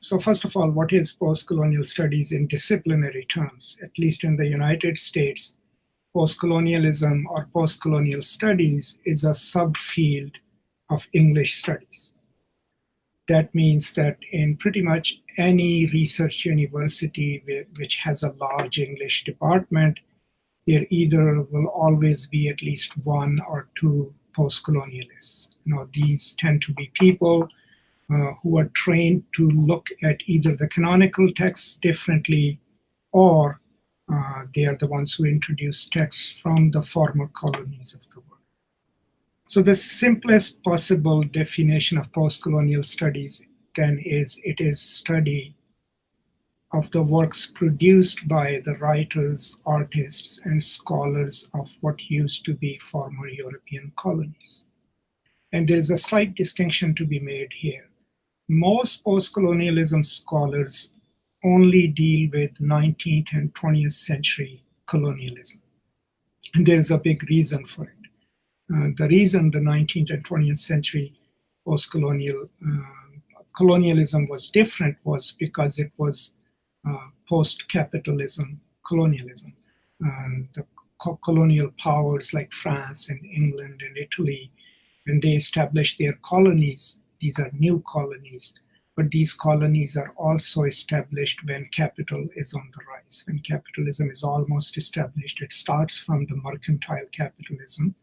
So first of all, what is post-colonial studies in disciplinary terms? At least in the United States, post-colonialism or post-colonial studies is a subfield of English studies. That means that in pretty much any research university which has a large English department, there either will always be at least one or two post-colonialists. These tend to be people who are trained to look at either the canonical texts differently, or they are the ones who introduce texts from the former colonies of the world. So the simplest possible definition of post-colonial studies then is it is study of the works produced by the writers, artists, and scholars of what used to be former European colonies. And there is a slight distinction to be made here. Most post-colonialism scholars only deal with 19th and 20th century colonialism. And there is a big reason for it. The reason the 19th and 20th century post-colonial colonialism was different was because it was post-capitalism colonialism. The colonial powers like France and England and Italy, when they established their colonies, these are new colonies, but these colonies are also established when capital is on the rise. When capitalism is almost established, it starts from the mercantile capitalism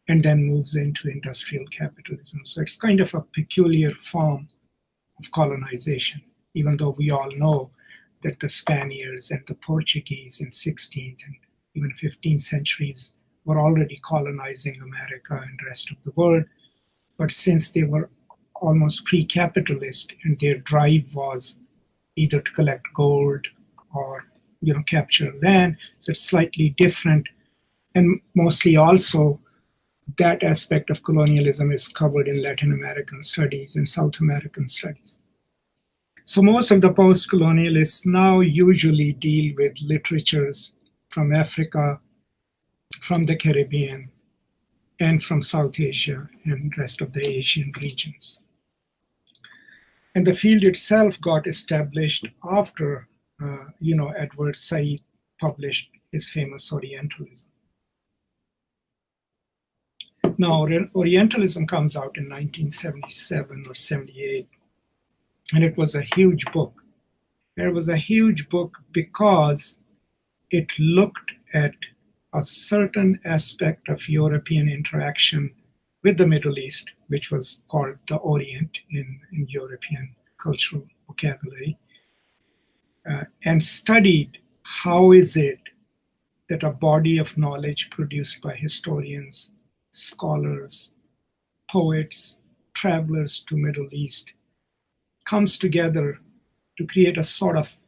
and then moves into industrial capitalism. So it's kind of a peculiar form of colonization, even though we all know that the Spaniards and the Portuguese in 16th and even 15th centuries were already colonizing America and the rest of the world. But since they were almost pre-capitalist and their drive was either to collect gold or capture land, so it's slightly different. And mostly also that aspect of colonialism is covered in Latin American studies and South American studies. So most of the post-colonialists now usually deal with literatures from Africa, from the Caribbean, and from South Asia and rest of the Asian regions. And the field itself got established after, Edward Said published his famous Orientalism. Now, Orientalism comes out in 1977 or 78, and it was a huge book. It was a huge book because it looked at a certain aspect of European interaction with the Middle East, which was called the Orient in European cultural vocabulary, and studied how is it that a body of knowledge produced by historians, scholars, poets, travelers to Middle East comes together to create a sort of,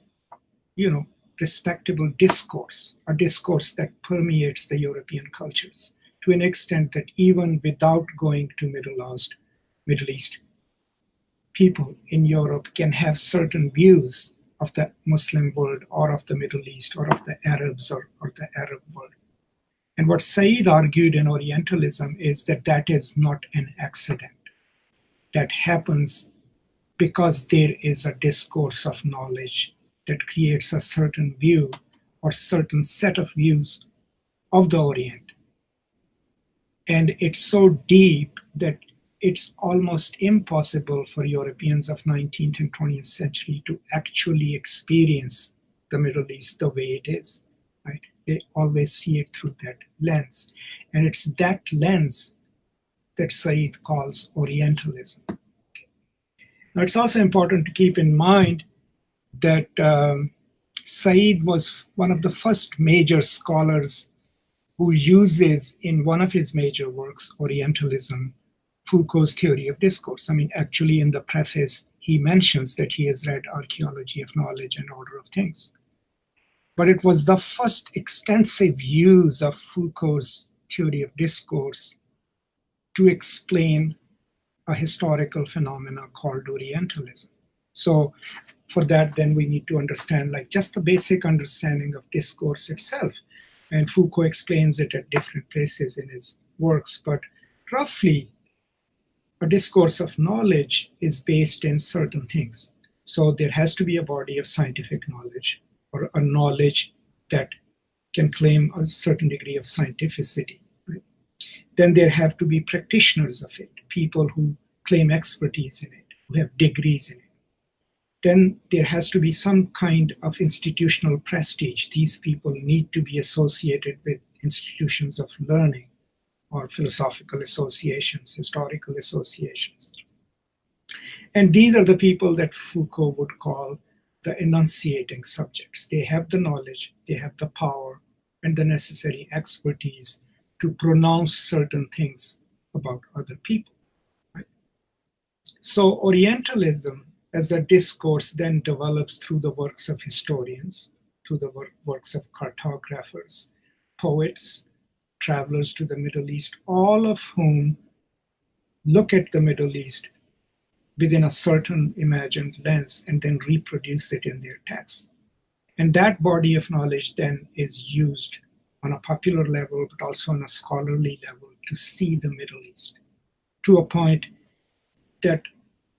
respectable discourse, a discourse that permeates the European cultures to an extent that even without going to Middle East, people in Europe can have certain views of the Muslim world or of the Middle East or of the Arabs or the Arab world. And what Said argued in Orientalism is that that is not an accident. That happens because there is a discourse of knowledge that creates a certain view or certain set of views of the Orient. And it's so deep that it's almost impossible for Europeans of 19th and 20th century to actually experience the Middle East the way it is, right? They always see it through that lens. And it's that lens that Said calls Orientalism. Okay. Now, it's also important to keep in mind that Said was one of the first major scholars who uses in one of his major works, Orientalism, Foucault's theory of discourse. I mean, actually in the preface, he mentions that he has read Archaeology of Knowledge and Order of Things. But it was the first extensive use of Foucault's theory of discourse to explain a historical phenomena called Orientalism. So for that, then we need to understand just the basic understanding of discourse itself. And Foucault explains it at different places in his works, but roughly, a discourse of knowledge is based in certain things. So there has to be a body of scientific knowledge, or a knowledge that can claim a certain degree of scientificity. Right? Then there have to be practitioners of it, people who claim expertise in it, who have degrees in it. Then there has to be some kind of institutional prestige. These people need to be associated with institutions of learning, or philosophical associations, historical associations. And these are the people that Foucault would call the enunciating subjects. They have the knowledge, they have the power, and the necessary expertise to pronounce certain things about other people. Right? So Orientalism as a discourse then develops through the works of historians, through the works of cartographers, poets, travelers to the Middle East, all of whom look at the Middle East within a certain imagined lens and then reproduce it in their texts. And that body of knowledge then is used on a popular level, but also on a scholarly level, to see the Middle East to a point that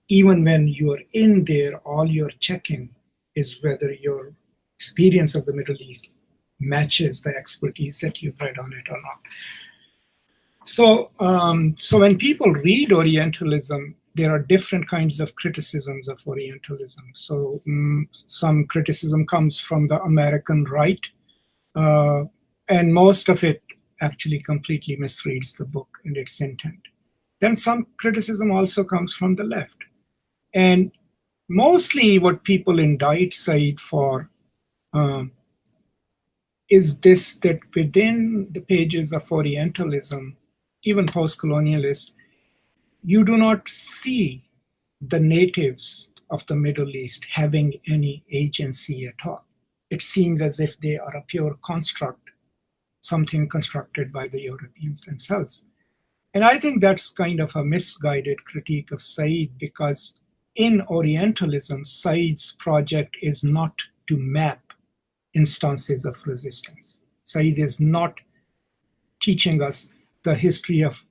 even when you're in there, all you're checking is whether your experience of the Middle East matches the expertise that you've read on it or not. So when people read Orientalism, there are different kinds of criticisms of Orientalism. So some criticism comes from the American right, and most of it actually completely misreads the book and its intent. Then some criticism also comes from the left. And mostly what people indict Said for is this, that within the pages of Orientalism, even post-colonialists, you do not see the natives of the Middle East having any agency at all. It seems as if they are a pure construct, something constructed by the Europeans themselves. And I think that's kind of a misguided critique of Said, because in Orientalism, Said's project is not to map instances of resistance. Said is not teaching us the history of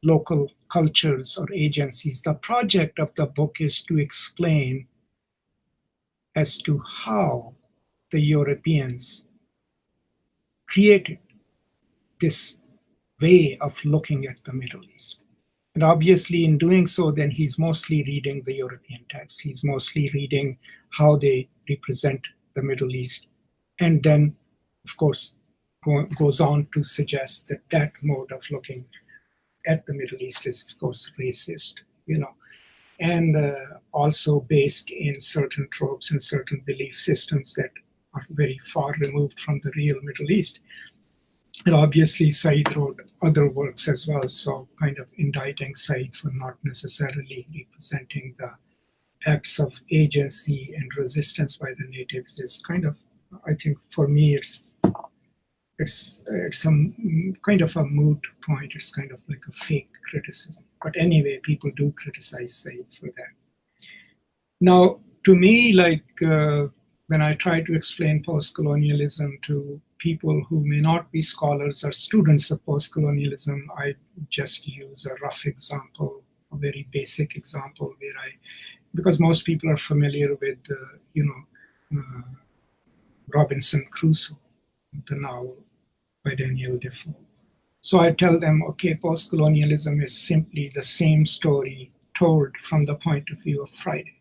local cultures or agencies. The project of the book is to explain as to how the Europeans created this way of looking at the Middle East. And obviously in doing so, then he's mostly reading the European text. He's mostly reading how they represent the Middle East. And then, of course, goes on to suggest that that mode of looking at the Middle East is, of course, racist, and also based in certain tropes and certain belief systems that are very far removed from the real Middle East. And obviously, Said wrote other works as well, so kind of indicting Said for not necessarily representing the acts of agency and resistance by the natives is kind of, I think, for me, it's some kind of a moot point. It's kind of like a fake criticism. But anyway, people do criticize Said for that. Now, to me, when I try to explain post-colonialism to people who may not be scholars or students of post-colonialism, I just use a rough example, a very basic example because most people are familiar with, Robinson Crusoe, the novel by Daniel Defoe. So I tell them, okay, post-colonialism is simply the same story told from the point of view of Friday.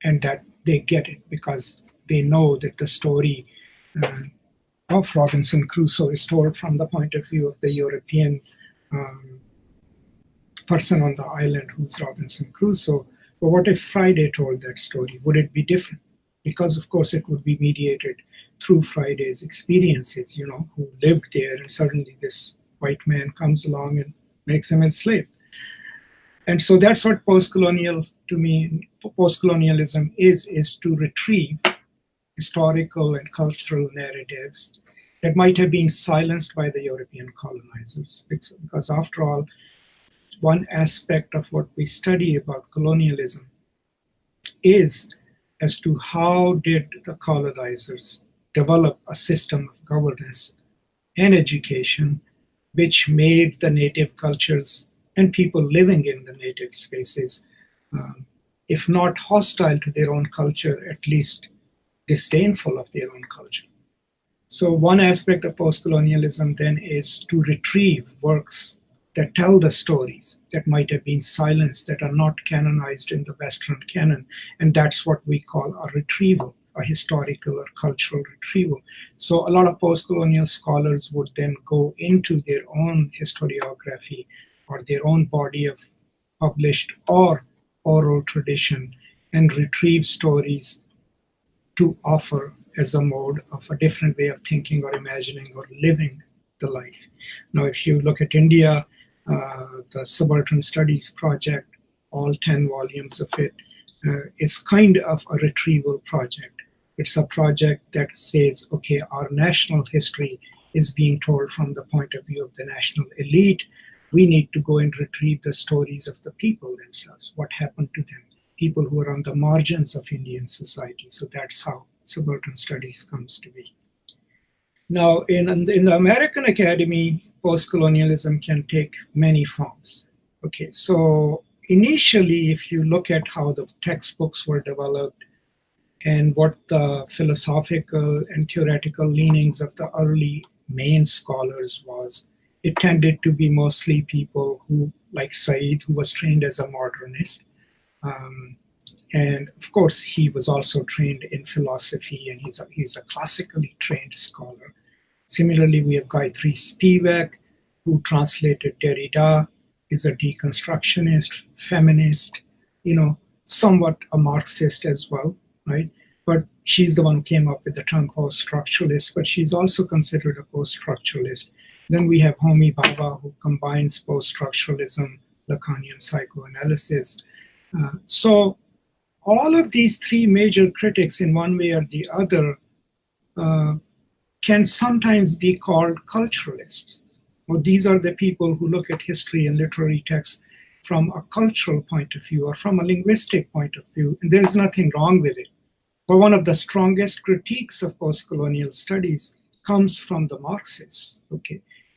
And that they get it because they know that the story of Robinson Crusoe is told from the point of view of the European person on the island who's Robinson Crusoe. But what if Friday told that story? Would it be different? Because, of course, it would be mediated through Friday's experiences, who lived there, and suddenly this white man comes along and makes him a slave. And so that's what post-colonialism is to retrieve historical and cultural narratives that might have been silenced by the European colonizers. Because after all, one aspect of what we study about colonialism is as to how did the colonizers develop a system of governance and education which made the native cultures and people living in the native spaces if not hostile to their own culture, at least disdainful of their own culture. So one aspect of postcolonialism then is to retrieve works that tell the stories that might have been silenced, that are not canonized in the Western canon. And that's what we call a retrieval, a historical or cultural retrieval. So a lot of postcolonial scholars would then go into their own historiography or their own body of published or oral tradition and retrieve stories to offer as a mode of a different way of thinking or imagining or living the life. Now, if you look at India, the Subaltern Studies Project, all 10 volumes of it, is kind of a retrieval project. It's a project that says, okay, our national history is being told from the point of view of the national elite. We need to go and retrieve the stories of the people themselves, what happened to them, people who are on the margins of Indian society. So that's how Subaltern Studies comes to be. Now, in the American Academy, postcolonialism can take many forms. Okay, so initially, if you look at how the textbooks were developed and what the philosophical and theoretical leanings of the early main scholars was, it tended to be mostly people who, like Said, who was trained as a modernist. And of course, he was also trained in philosophy, and he's a classically trained scholar. Similarly, we have Gayatri Spivak, who translated Derrida, is a deconstructionist, feminist, somewhat a Marxist as well, right? But she's the one who came up with the term post-structuralist, but she's also considered a post-structuralist. Then we have Homi Bhabha, who combines post-structuralism, Lacanian psychoanalysis. So all of these three major critics, in one way or the other, can sometimes be called culturalists. Well, these are the people who look at history and literary texts from a cultural point of view or from a linguistic point of view, and there is nothing wrong with it. But one of the strongest critiques of postcolonial studies comes from the Marxists,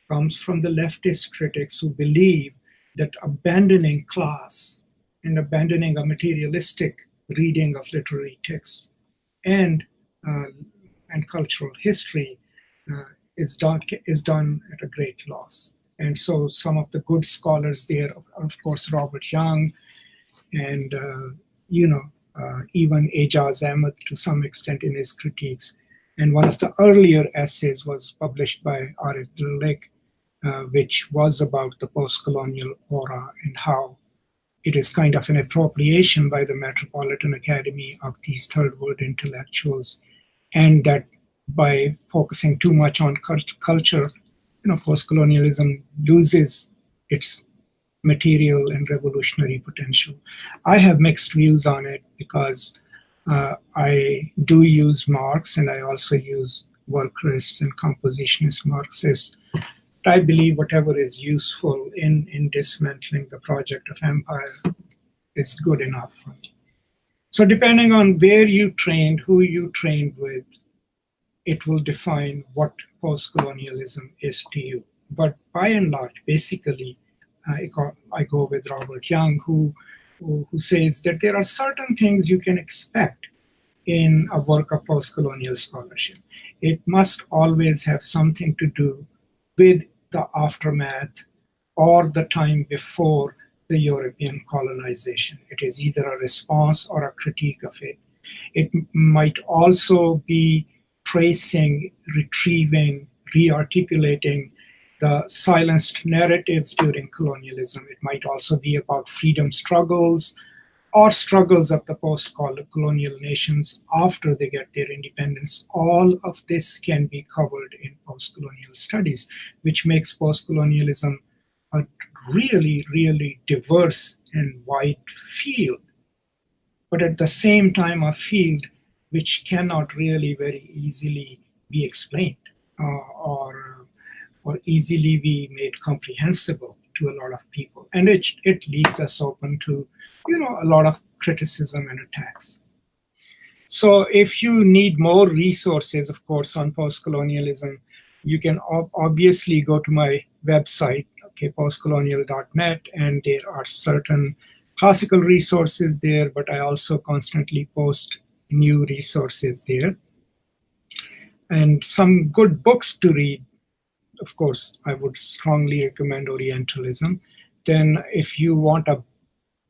comes from the leftist critics who believe that abandoning class and abandoning a materialistic reading of literary texts and cultural history is done at a great loss. And so some of the good scholars there, of course, Robert Young, and even Ejaz Ahmed to some extent in his critiques. And one of the earlier essays was published by Arif Dillik, which was about the post-colonial aura and how it is kind of an appropriation by the Metropolitan Academy of these third world intellectuals, and that by focusing too much on culture, post-colonialism loses its material and revolutionary potential. I have mixed views on it because I do use Marx, and I also use workerists and compositionist Marxists. I believe whatever is useful in dismantling the project of empire is good enough for me. So depending on where you trained, who you trained with, it will define what post-colonialism is to you. But by and large, basically, I go with Robert Young, who says that there are certain things you can expect in a work of post-colonial scholarship. It must always have something to do with the aftermath or the time before the European colonization. It is either a response or a critique of it. It might also be tracing, retrieving, re-articulating the silenced narratives during colonialism. It might also be about freedom struggles or struggles of the post-colonial nations after they get their independence. All of this can be covered in post-colonial studies, which makes post-colonialism a really, really diverse and wide field, but at the same time a field which cannot really very easily be explained or easily be made comprehensible to a lot of people. And it leaves us open to, a lot of criticism and attacks. So if you need more resources, of course, on post-colonialism, you can obviously go to my website, postcolonial.net, and there are certain classical resources there, but I also constantly post new resources there. And some good books to read. Of course, I would strongly recommend Orientalism. Then if you want a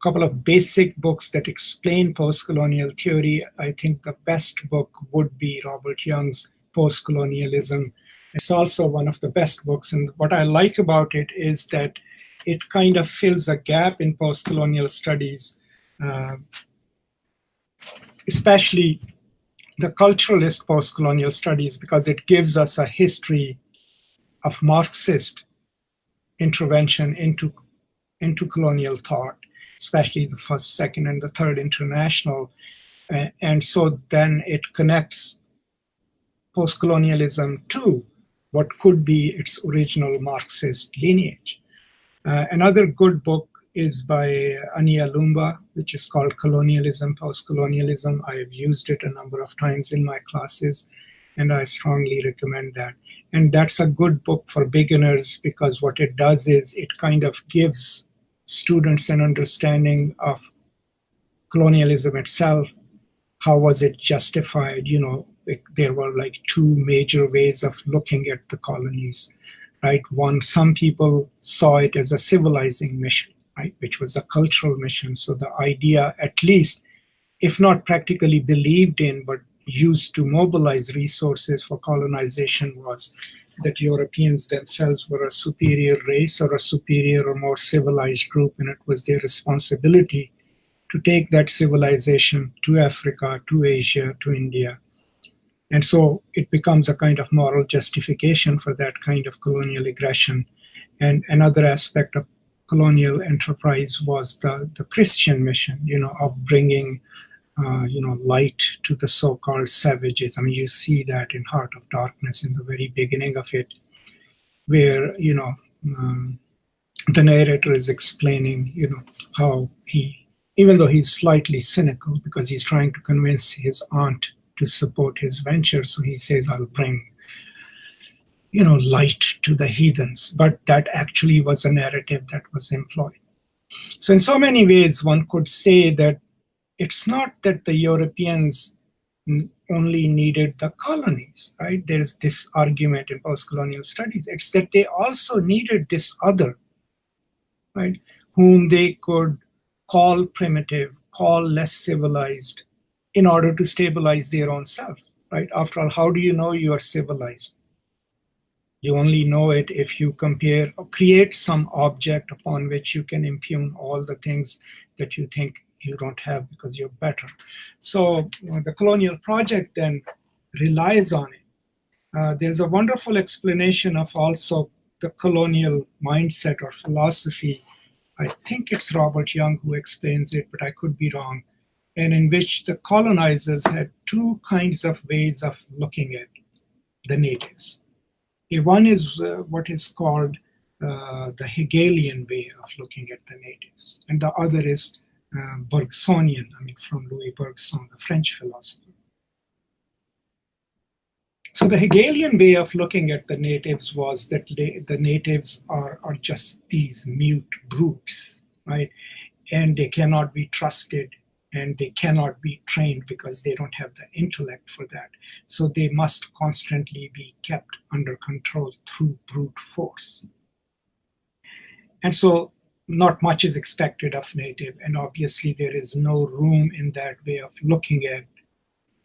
couple of basic books that explain post-colonial theory, I think the best book would be Robert Young's Post-Colonialism. It's also one of the best books, and what I like about it is that it kind of fills a gap in post-colonial studies, especially the culturalist post-colonial studies, because it gives us a history of Marxist intervention into colonial thought, especially the first, second, and the third international. And so then it connects post-colonialism to what could be its original Marxist lineage. Another good book is by Ania Lumba, which is called Colonialism, Post-Colonialism. I have used it a number of times in my classes, and I strongly recommend that. And that's a good book for beginners, because what it does is it kind of gives students an understanding of colonialism itself. How was it justified? There were like two major ways of looking at the colonies, right? One, some people saw it as a civilizing mission, right, which was a cultural mission. So the idea, at least, if not practically believed in, but used to mobilize resources for colonization, was that Europeans themselves were a superior race or a superior or more civilized group, and it was their responsibility to take that civilization to Africa, to Asia, to India. And so it becomes a kind of moral justification for that kind of colonial aggression. And another aspect of colonial enterprise was the Christian mission, of bringing light to the so-called savages. I mean, you see that in Heart of Darkness in the very beginning of it, where, the narrator is explaining, how he, even though he's slightly cynical because he's trying to convince his aunt to support his venture, so he says, I'll bring, light to the heathens. But that actually was a narrative that was employed. So in so many ways, one could say that it's not that the Europeans only needed the colonies, right? There's this argument in post-colonial studies. It's that they also needed this other, right, whom they could call primitive, call less civilized, in order to stabilize their own self, right? After all, how do you know you are civilized? You only know it if you compare or create some object upon which you can impugn all the things that you think you don't have because you're better. So the colonial project then relies on it. There's a wonderful explanation of also the colonial mindset or philosophy. I think it's Robert Young who explains it, but I could be wrong. And in which the colonizers had two kinds of ways of looking at the natives. One is what is called the Hegelian way of looking at the natives, and the other is Bergsonian, from Louis Bergson, the French philosopher. So the Hegelian way of looking at the natives was that the natives are just these mute brutes, right? And they cannot be trusted, and they cannot be trained because they don't have the intellect for that. So they must constantly be kept under control through brute force. And so not much is expected of native, and obviously there is no room in that way of looking at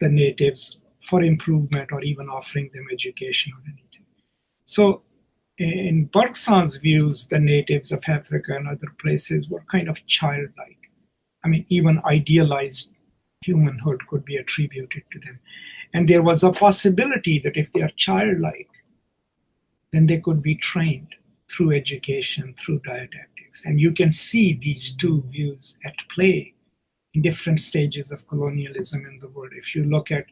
the natives for improvement or even offering them education or anything. So in Bergson's views, the natives of Africa and other places were kind of childlike. Even idealized humanhood could be attributed to them. And there was a possibility that if they are childlike, then they could be trained through education, through dialectics. And you can see these two views at play in different stages of colonialism in the world. If you look at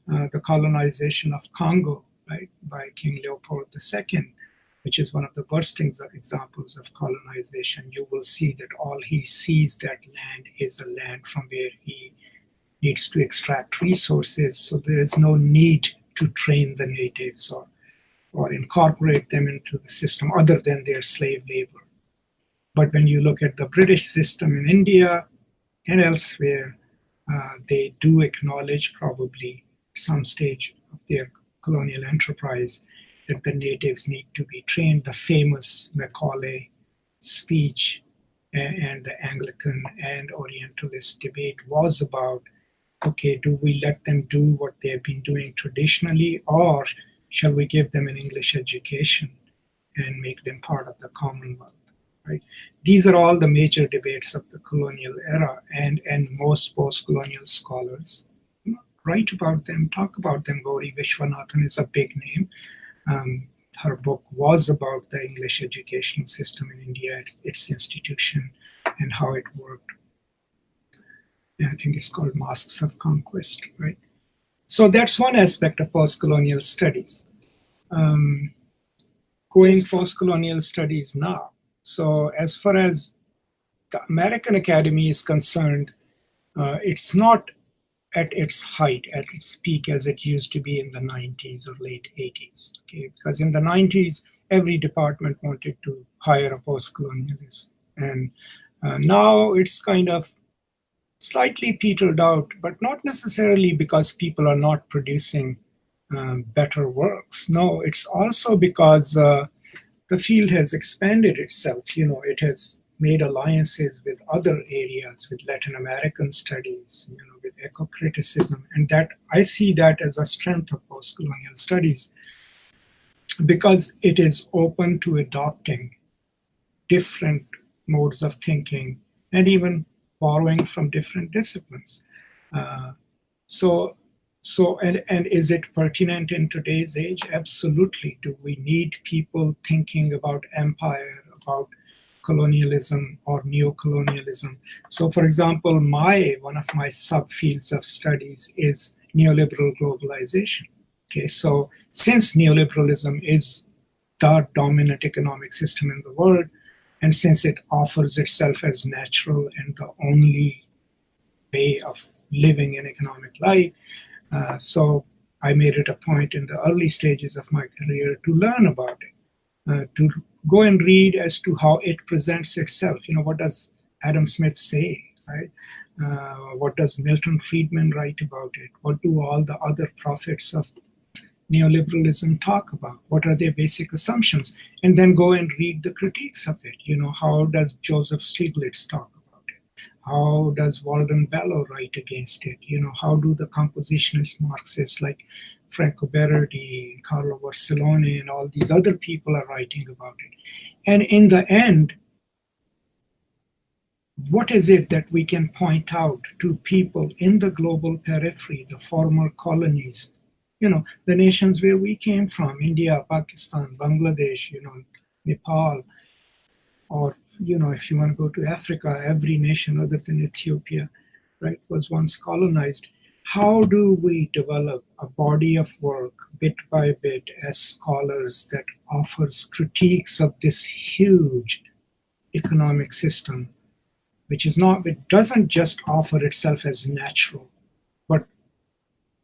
the colonization of Congo, right, by King Leopold II, which is one of the worst examples of colonization, you will see that all he sees that land is a land from where he needs to extract resources. So there is no need to train the natives or incorporate them into the system other than their slave labor. But when you look at the British system in India and elsewhere, they do acknowledge probably at some stage of their colonial enterprise that the natives need to be trained. The famous Macaulay speech and the Anglican and Orientalist debate was about, okay, do we let them do what they've been doing traditionally, or shall we give them an English education and make them part of the Commonwealth? Right? These are all the major debates of the colonial era, and most post-colonial scholars write about them, talk about them. Gauri Vishwanathan is a big name. Her book was about the English education system in India, its institution, and how it worked. And I think it's called Masks of Conquest, right? So that's one aspect of post-colonial studies. Going post-colonial studies now. So as far as the American Academy is concerned, it's not at its height, at its peak as it used to be in the 90s or late 80s. Okay? Because in the 90s, every department wanted to hire a post-colonialist. And now it's kind of slightly petered out, but not necessarily because people are not producing better works. No, it's also because the field has expanded itself. You know, it has made alliances with other areas, with Latin American studies, you know, with eco-criticism, and that I see that as a strength of post-colonial studies, because it is open to adopting different modes of thinking and even borrowing from different disciplines. And is it pertinent in today's age? Absolutely. Do we need people thinking about empire, about colonialism or neocolonialism? So, for example, one of my subfields of studies is neoliberal globalization. Okay, so since neoliberalism is the dominant economic system in the world, and since it offers itself as natural and the only way of living an economic life, so I made it a point in the early stages of my career to learn about it, to go and read as to how it presents itself. You know, what does Adam Smith say, right? What does Milton Friedman write about it? What do all the other prophets of neoliberalism talk about? What are their basic assumptions? And then go and read the critiques of it. You know, how does Joseph Stiglitz talk about it? How does Walden Bellow write against it? You know, how do the compositionist Marxists like Franco Berardi, Carlo Vercellone, and all these other people are writing about it? And in the end, what is it that we can point out to people in the global periphery, the former colonies, you know, the nations where we came from, India, Pakistan, Bangladesh, you know, Nepal, or, you know, if you want to go to Africa, every nation other than Ethiopia, right, was once colonized. How do we develop a body of work bit by bit as scholars that offers critiques of this huge economic system, which is not, it doesn't just offer itself as natural, but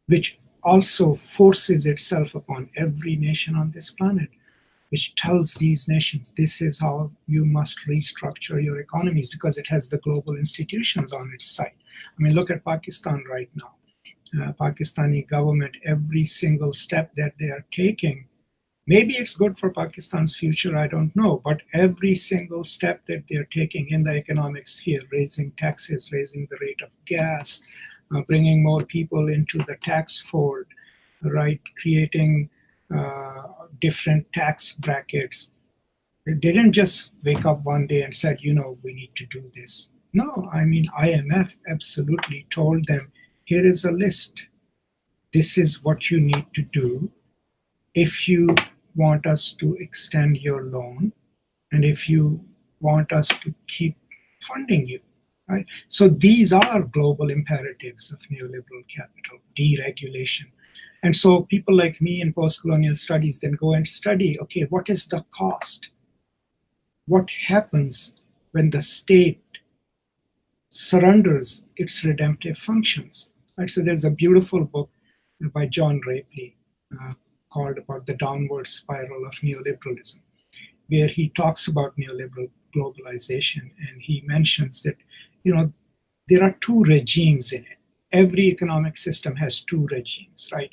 which also forces itself upon every nation on this planet, which tells these nations, this is how you must restructure your economies, because it has the global institutions on its side. I mean, look at Pakistan right now. Pakistani government, every single step that they are taking, maybe it's good for Pakistan's future, I don't know, but every single step that they're taking in the economic sphere, raising taxes, raising the rate of gas, bringing more people into the tax fold, right, creating different tax brackets. They didn't just wake up one day and said, you know, we need to do this. No, I mean, IMF absolutely told them, here is a list. This is what you need to do if you want us to extend your loan and if you want us to keep funding you, right? So these are global imperatives of neoliberal capital, deregulation. And so people like me in post-colonial studies then go and study, okay, what is the cost? What happens when the state surrenders its redemptive functions? Right? So there's a beautiful book by John Rapley called about the downward spiral of neoliberalism, where he talks about neoliberal globalization, and he mentions that, there are two regimes in it. Every economic system has two regimes, right?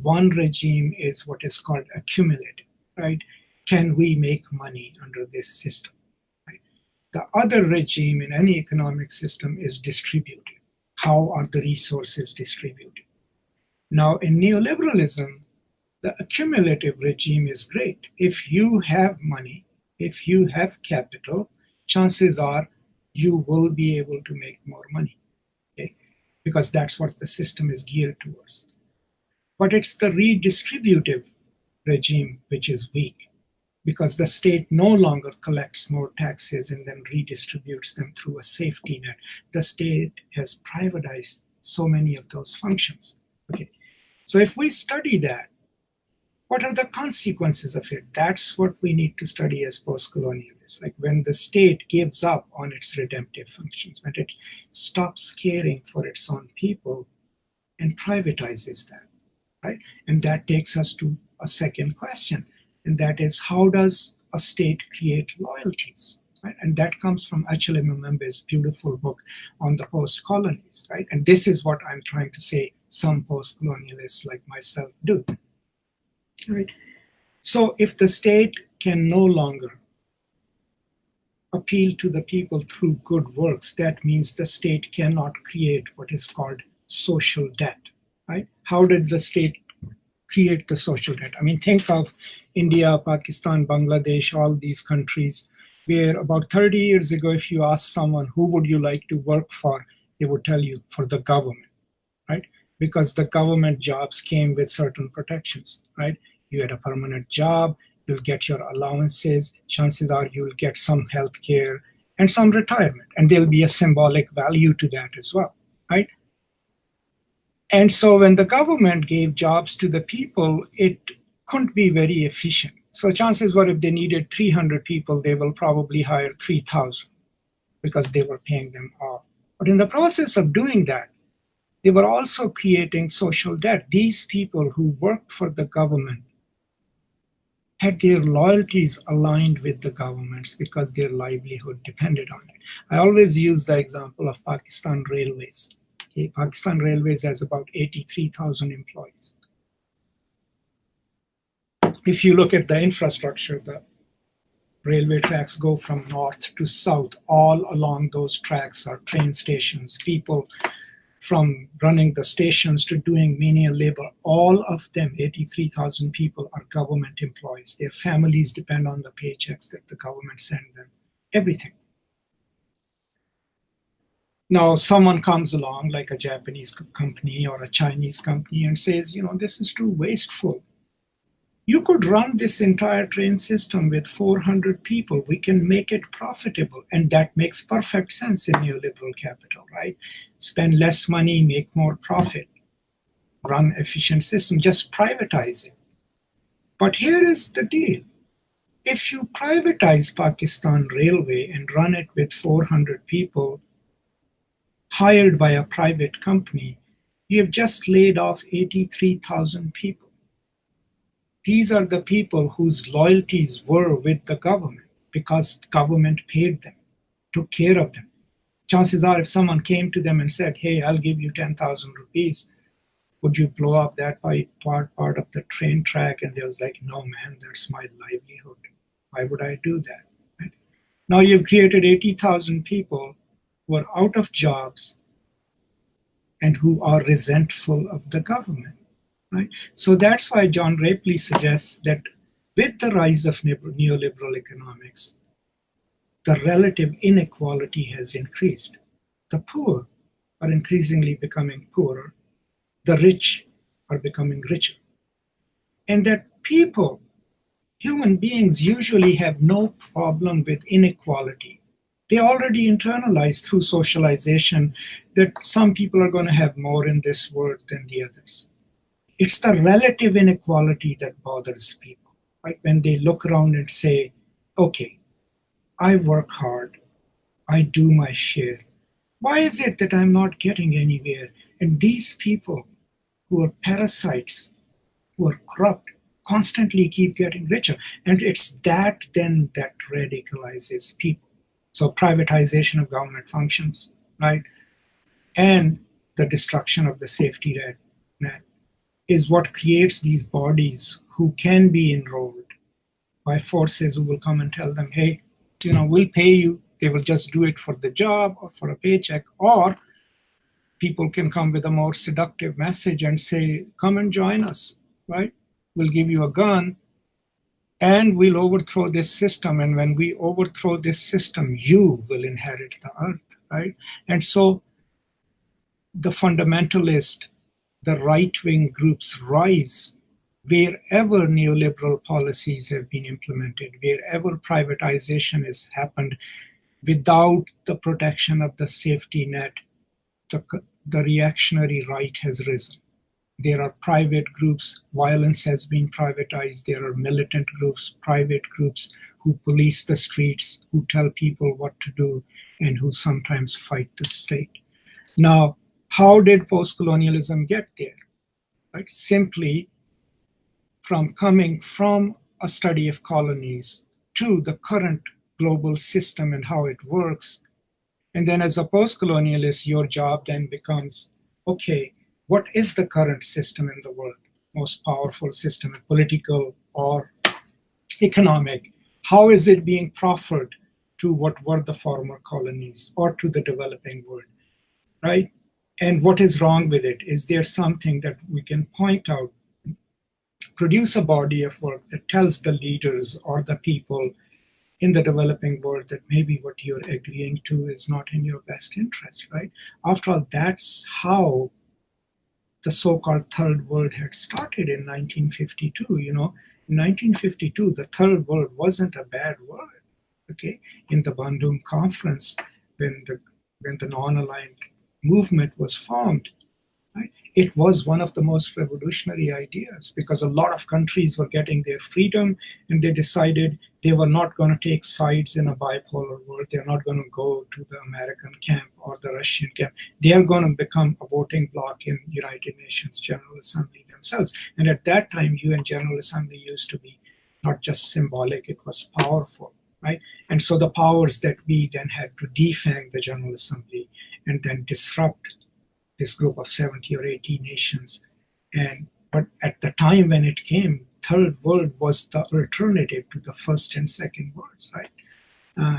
One regime is what is called accumulative, right? Can we make money under this system? Right? The other regime in any economic system is distributive. How are the resources distributed? Now, in neoliberalism, the accumulative regime is great. If you have money, if you have capital, chances are you will be able to make more money, okay? Because that's what the system is geared towards. But it's the redistributive regime which is weak, because the state no longer collects more taxes and then redistributes them through a safety net. The state has privatized so many of those functions. Okay, so if we study that, what are the consequences of it? That's what we need to study as post-colonialists. Like when the state gives up on its redemptive functions, when it stops caring for its own people and privatizes that, right? And that takes us to a second question, and that is, how does a state create loyalties? Right? And that comes from Achille Mbembe's beautiful book on the post-colonies, right? And this is what I'm trying to say some post-colonialists like myself do. Right? So if the state can no longer appeal to the people through good works, that means the state cannot create what is called social debt. Right? How did the state create the social debt? I mean, think of India, Pakistan, Bangladesh, all these countries where about 30 years ago, if you ask someone, who would you like to work for? They would tell you, for the government, right? Because the government jobs came with certain protections, right? You had a permanent job, you'll get your allowances, chances are you'll get some health care and some retirement, and there'll be a symbolic value to that as well, right? And so when the government gave jobs to the people, it couldn't be very efficient. So chances were if they needed 300 people, they will probably hire 3,000 because they were paying them all. But in the process of doing that, they were also creating social debt. These people who worked for the government had their loyalties aligned with the governments because their livelihood depended on it. I always use the example of Pakistan Railways. Okay, Pakistan Railways has about 83,000 employees. If you look at the infrastructure, the railway tracks go from north to south. All along those tracks are train stations, people from running the stations to doing menial labor. All of them, 83,000 people, are government employees. Their families depend on the paychecks that the government send them, everything. Now, someone comes along, like a Japanese company or a Chinese company, and says, this is too wasteful. You could run this entire train system with 400 people. We can make it profitable. And that makes perfect sense in neoliberal capital, right? Spend less money, make more profit, run efficient system, just privatize it. But here is the deal. If you privatize Pakistan Railway and run it with 400 people hired by a private company, you have just laid off 83,000 people. These are the people whose loyalties were with the government because the government paid them, took care of them. Chances are if someone came to them and said, hey, I'll give you 10,000 rupees, would you blow up that part of the train track? And they was like, no, man, that's my livelihood. Why would I do that? Right? Now you've created 80,000 people who are out of jobs and who are resentful of the government. Right? So that's why John Rapley suggests that with the rise of neoliberal economics, the relative inequality has increased. The poor are increasingly becoming poorer. The rich are becoming richer. And that people, human beings, usually have no problem with inequality. They already internalize through socialization that some people are going to have more in this world than the others. It's the relative inequality that bothers people, right? When they look around and say, okay, I work hard, I do my share. Why is it that I'm not getting anywhere? And these people who are parasites, who are corrupt, constantly keep getting richer. And it's that then that radicalizes people. So privatization of government functions, right? And the destruction of the safety net is what creates these bodies who can be enrolled by forces who will come and tell them, hey, we'll pay you. They will just do it for the job or for a paycheck. Or people can come with a more seductive message and say, come and join us, right? We'll give you a gun and we'll overthrow this system. And when we overthrow this system, you will inherit the earth, right? And so the fundamentalist, the right-wing groups rise wherever neoliberal policies have been implemented, wherever privatization has happened without the protection of the safety net, the reactionary right has risen. There are private groups, violence has been privatized. There are militant groups, private groups who police the streets, who tell people what to do, and who sometimes fight the state. Now, how did postcolonialism get there? Right? Simply from coming from a study of colonies to the current global system and how it works. And then as a postcolonialist, your job then becomes, okay, what is the current system in the world? Most powerful system, political or economic? How is it being proffered to what were the former colonies or to the developing world, right? And what is wrong with it? Is there something that we can point out, produce a body of work that tells the leaders or the people in the developing world that maybe what you're agreeing to is not in your best interest, right? After all, that's how the so-called third world had started in 1952. In 1952, the third world wasn't a bad word, okay? In the Bandung Conference, when the non-aligned movement was formed, right? It was one of the most revolutionary ideas because a lot of countries were getting their freedom and they decided they were not going to take sides in a bipolar world. They're not going to go to the American camp or the Russian camp. They are going to become a voting bloc in United Nations General Assembly themselves. And at that time, UN General Assembly used to be not just symbolic, it was powerful, right? And so the powers that be then had to defang the General Assembly and then disrupt this group of 70 or 80 nations. But at the time when it came, third world was the alternative to the first and second worlds, right?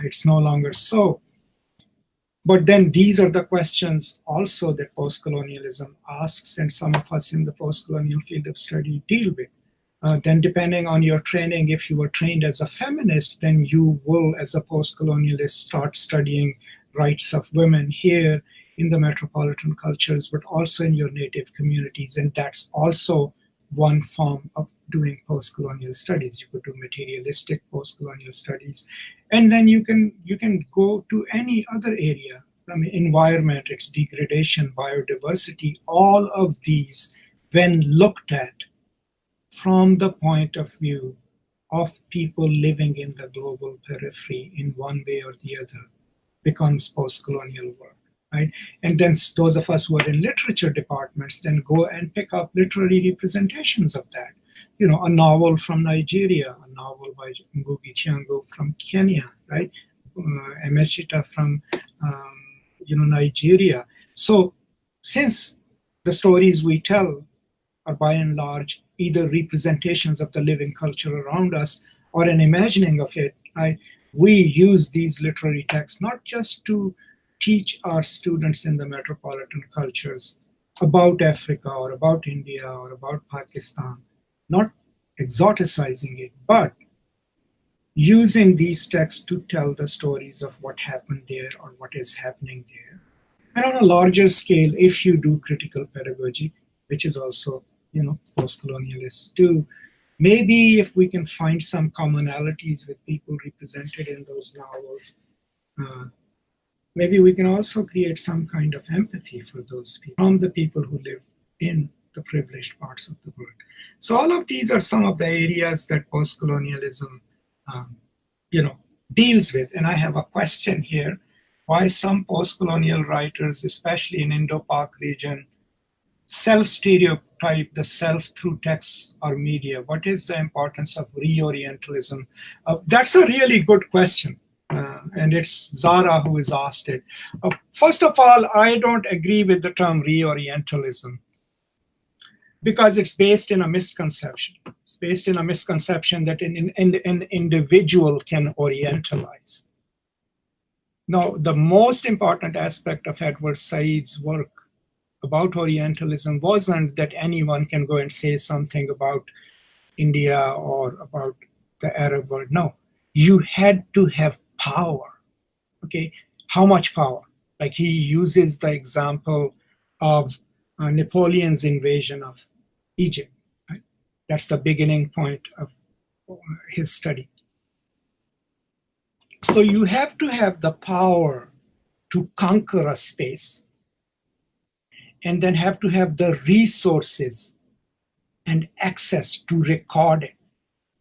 It's no longer so. But then these are the questions also that postcolonialism asks, and some of us in the postcolonial field of study deal with. Then depending on your training, if you were trained as a feminist, then you will, as a postcolonialist, start studying rights of women here in the metropolitan cultures, but also in your native communities. And that's also one form of doing post-colonial studies. You could do materialistic post-colonial studies. And then you can go to any other area, from environment, its degradation, biodiversity, all of these, when looked at from the point of view of people living in the global periphery in one way or the other, becomes post-colonial work. Right? And then those of us who are in literature departments then go and pick up literary representations of that. A novel from Nigeria, a novel by Ngugi Thiong'o from Kenya, right? Emechita from Nigeria. So since the stories we tell are by and large either representations of the living culture around us or an imagining of it, right? We use these literary texts not just to teach our students in the metropolitan cultures about Africa or about India or about Pakistan, not exoticizing it, but using these texts to tell the stories of what happened there or what is happening there. And on a larger scale, if you do critical pedagogy, which is also, post-colonialists do, maybe if we can find some commonalities with people represented in those novels, maybe we can also create some kind of empathy for those people, from the people who live in the privileged parts of the world. So all of these are some of the areas that post-colonialism, deals with. And I have a question here: why some post-colonial writers, especially in Indo-Pak region, self-stereotype the self through texts or media? What is the importance of re-Orientalism? That's a really good question. And it's Zara who has asked it. First of all, I don't agree with the term reorientalism because it's based in a misconception. It's based in a misconception that an individual can orientalize. Now, the most important aspect of Edward Said's work about Orientalism wasn't that anyone can go and say something about India or about the Arab world. No, you had to have power. Okay, how much power? Like he uses the example of Napoleon's invasion of Egypt. Right? That's the beginning point of his study. So you have to have the power to conquer a space, and then have to have the resources and access to record it.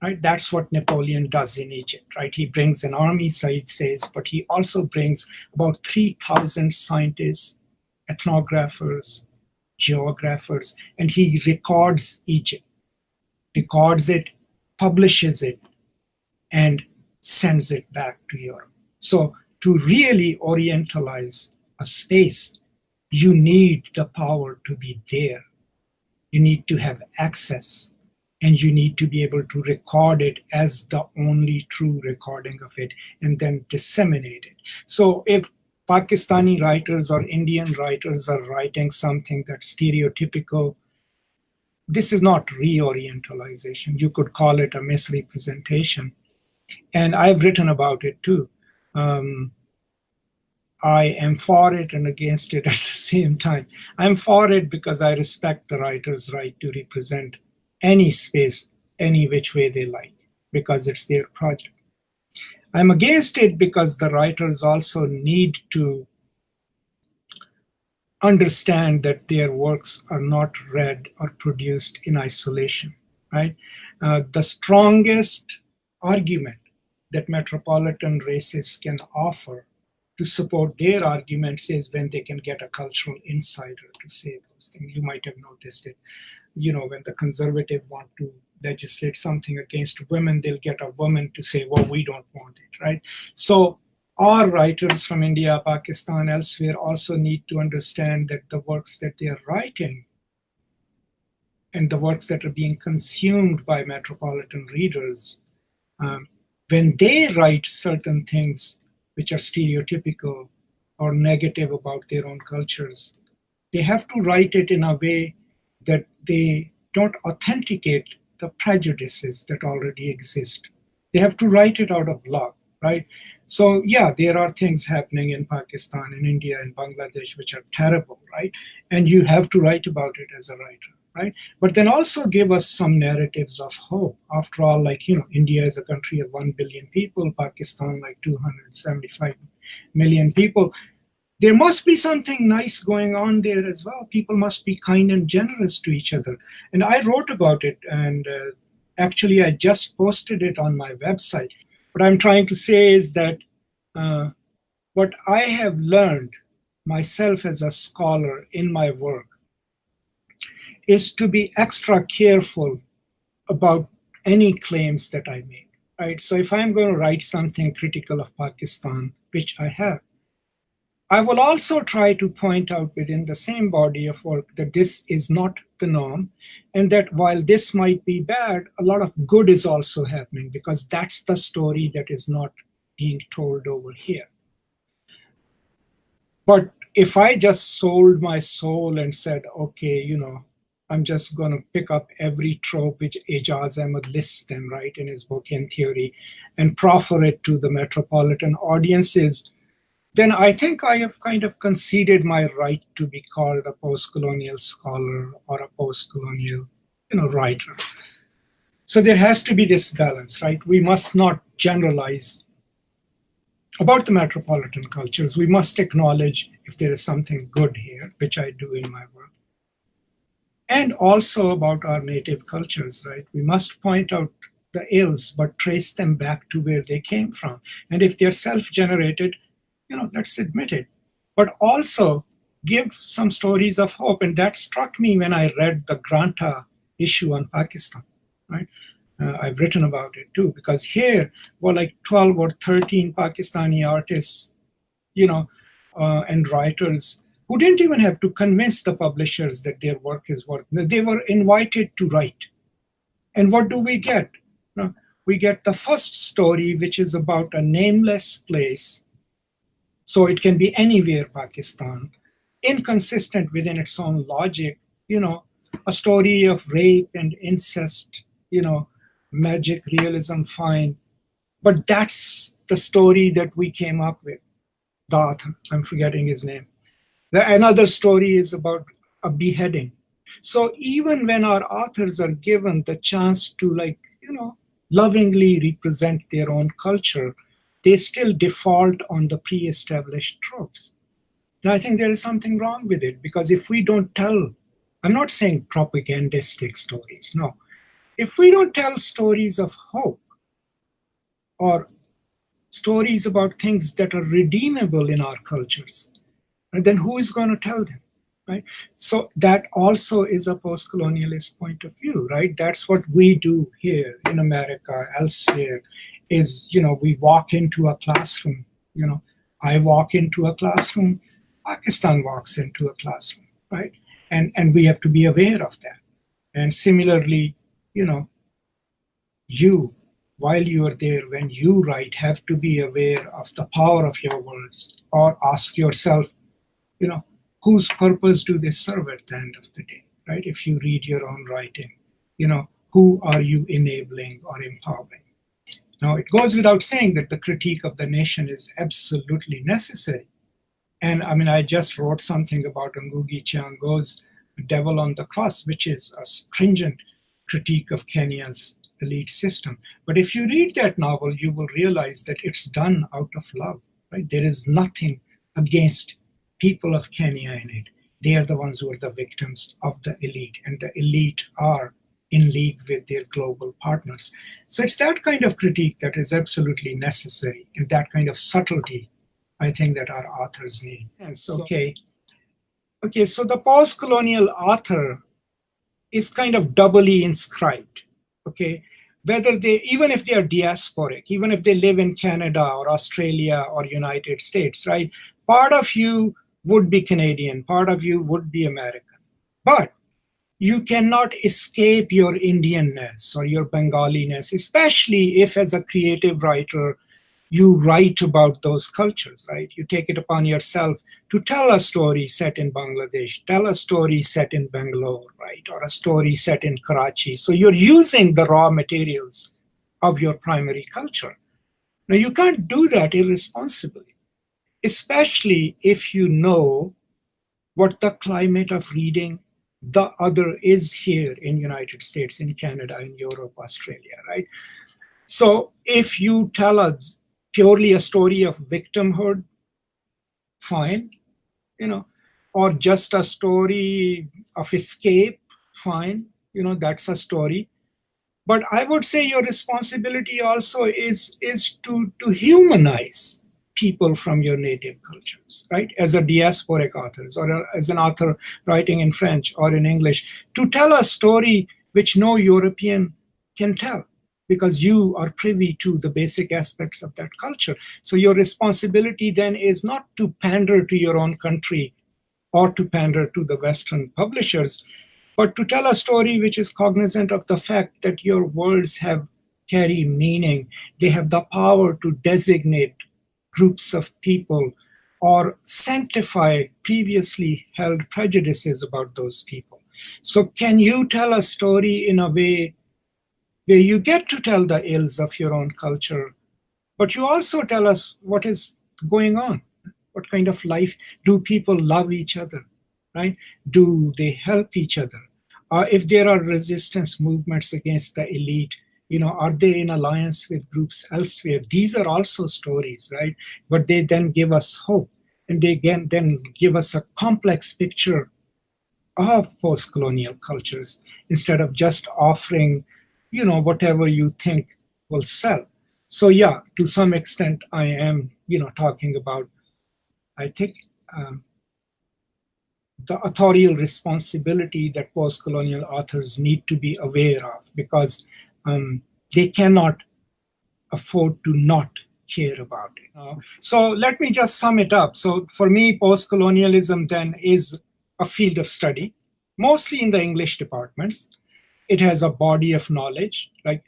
Right? That's what Napoleon does in Egypt, right? He brings an army, Said says, but he also brings about 3,000 scientists, ethnographers, geographers, and he records Egypt, records it, publishes it, and sends it back to Europe. So to really orientalize a space, you need the power to be there. You need to have access, and you need to be able to record it as the only true recording of it and then disseminate it. So if Pakistani writers or Indian writers are writing something that's stereotypical, this is not reorientalization. You could call it a misrepresentation. And I've written about it too. I am for it and against it at the same time. I'm for it because I respect the writer's right to represent any space, any which way they like, because it's their project. I'm against it because the writers also need to understand that their works are not read or produced in isolation, right? The strongest argument that metropolitan racists can offer to support their arguments is when they can get a cultural insider to say those things. You might have noticed it. You know, when the conservative want to legislate something against women, they'll get a woman to say, well, we don't want it, right? So our writers from India, Pakistan, elsewhere also need to understand that the works that they are writing and the works that are being consumed by metropolitan readers, when they write certain things which are stereotypical or negative about their own cultures, they have to write it in a way that they don't authenticate the prejudices that already exist. They have to write it out of love, right? So yeah, there are things happening in Pakistan, in India, in Bangladesh, which are terrible, right? And you have to write about it as a writer, right? But then also give us some narratives of hope. After all, like, you know, India is a country of 1 billion people, Pakistan like 275 million people. There must be something nice going on there as well. People must be kind and generous to each other. And I wrote about it, and actually I just posted it on my website. What I'm trying to say is that what I have learned myself as a scholar in my work is to be extra careful about any claims that I make, right? So if I'm going to write something critical of Pakistan, which I have, I will also try to point out within the same body of work that this is not the norm, and that while this might be bad, a lot of good is also happening, because that's the story that is not being told over here. But if I just sold my soul and said, okay, you know, I'm just going to pick up every trope which Ejaz Ahmed lists them, right, in his book In Theory, and proffer it to the metropolitan audiences, then I think I have kind of conceded my right to be called a post-colonial scholar or a post-colonial, you know, writer. So there has to be this balance, right? We must not generalize about the metropolitan cultures. We must acknowledge if there is something good here, which I do in my work. And also about our native cultures, right? We must point out the ills, but trace them back to where they came from. And if they're self-generated, you know, let's admit it, but also give some stories of hope. And that struck me when I read the Granta issue on Pakistan, right? I've written about it too, because here were like 12 or 13 Pakistani artists, and writers who didn't even have to convince the publishers that their work is worth. They were invited to write. And what do we get? We get the first story, which is about a nameless place. So it can be anywhere, Pakistan, inconsistent within its own logic, a story of rape and incest, magic realism, fine. But that's the story that we came up with. The author, I'm forgetting his name. Another story is about a beheading. So even when our authors are given the chance to, lovingly represent their own culture, they still default on the pre-established tropes. And I think there is something wrong with it, because if we don't tell, I'm not saying propagandistic stories, no. If we don't tell stories of hope or stories about things that are redeemable in our cultures, then who is going to tell them, right? So that also is a post-colonialist point of view, right? That's what we do here in America, elsewhere, is, we walk into a classroom, I walk into a classroom, Pakistan walks into a classroom, right? And we have to be aware of that. And similarly, you, while you are there, when you write, have to be aware of the power of your words, or ask yourself, whose purpose do they serve at the end of the day, right? If you read your own writing, who are you enabling or empowering? Now, it goes without saying that the critique of the nation is absolutely necessary. And I mean, I just wrote something about Ngugi Thiong'o's Devil on the Cross, which is a stringent critique of Kenya's elite system. But if you read that novel, you will realize that it's done out of love, right? There is nothing against people of Kenya in it. They are the ones who are the victims of the elite, and the elite are in league with their global partners. So it's that kind of critique that is absolutely necessary, and that kind of subtlety, I think, that our authors need. Okay, so the post-colonial author is kind of doubly inscribed, okay? Whether they, even if they are diasporic, even if they live in Canada or Australia or United States, right? Part of you would be Canadian, part of you would be American. But you cannot escape your Indianness or your Bengaliness, especially if, as a creative writer, you write about those cultures, right? You take it upon yourself to tell a story set in Bangladesh, tell a story set in Bangalore, right? Or a story set in Karachi. So you're using the raw materials of your primary culture. Now, you can't do that irresponsibly, especially if you know what the climate of reading the other is here in United States, in Canada, in Europe, Australia, right? So if you tell us purely a story of victimhood, fine, or just a story of escape, fine, that's a story. But I would say your responsibility also is to humanize people from your native cultures, right? As a diasporic author, or as an author writing in French or in English, to tell a story which no European can tell, because you are privy to the basic aspects of that culture. So your responsibility then is not to pander to your own country or to pander to the Western publishers, but to tell a story which is cognizant of the fact that your words carry meaning. They have the power to designate groups of people or sanctify previously held prejudices about those people. So can you tell a story in a way where you get to tell the ills of your own culture, but you also tell us what is going on? What kind of life? Do people love each other, right? Do they help each other? If there are resistance movements against the elite, are they in alliance with groups elsewhere? These are also stories, right? But they then give us hope, and they then give us a complex picture of post-colonial cultures, instead of just offering, whatever you think will sell. So yeah, to some extent, I am, talking about, I think, the authorial responsibility that post-colonial authors need to be aware of, because they cannot afford to not care about it. So let me just sum it up. So for me, post-colonialism then is a field of study, mostly in the English departments. It has a body of knowledge, like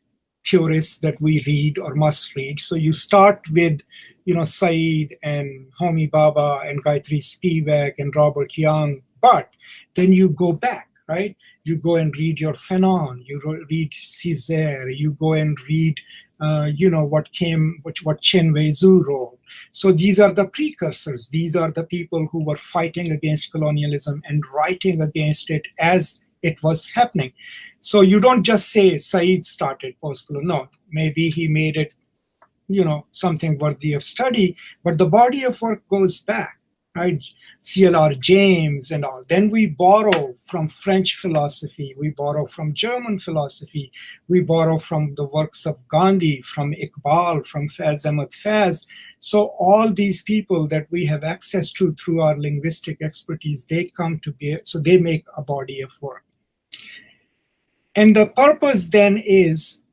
theorists that we read or must read. So you start with, Said and Homi Bhabha and Gayatri Spivak and Robert Young, but then you go back, right? You go and read your Fanon, you read Césaire, you go and read, what Chen Wei-Zhu wrote. So these are the precursors. These are the people who were fighting against colonialism and writing against it as it was happening. So you don't just say Said started post-colonial. No, maybe he made it, something worthy of study, but the body of work goes back, right? C.L.R. James and all. Then we borrow from French philosophy, we borrow from German philosophy, we borrow from the works of Gandhi, from Iqbal, from Faiz Ahmad Faiz. So all these people that we have access to through our linguistic expertise, they come to bear, so they make a body of work. And the purpose then is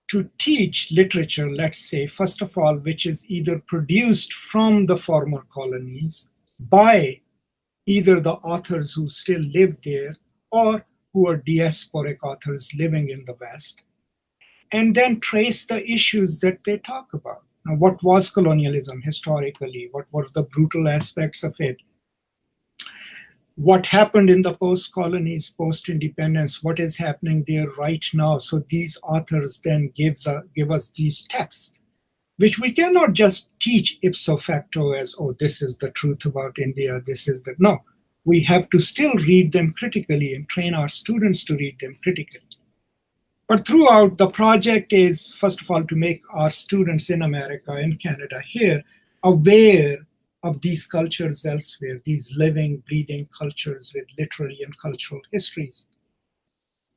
to teach literature, let's say, first of all, which is either produced from the former colonies by either the authors who still live there or who are diasporic authors living in the West, and then trace the issues that they talk about. Now, what was colonialism historically? What were the brutal aspects of it? What happened in the post-colonies, post-independence, what is happening there right now. So these authors then give us these texts, which we cannot just teach ipso facto as, oh, this is the truth about India, this is the, no. We have to still read them critically and train our students to read them critically. But throughout, the project is, first of all, to make our students in America and Canada here aware of these cultures elsewhere, these living, breathing cultures with literary and cultural histories.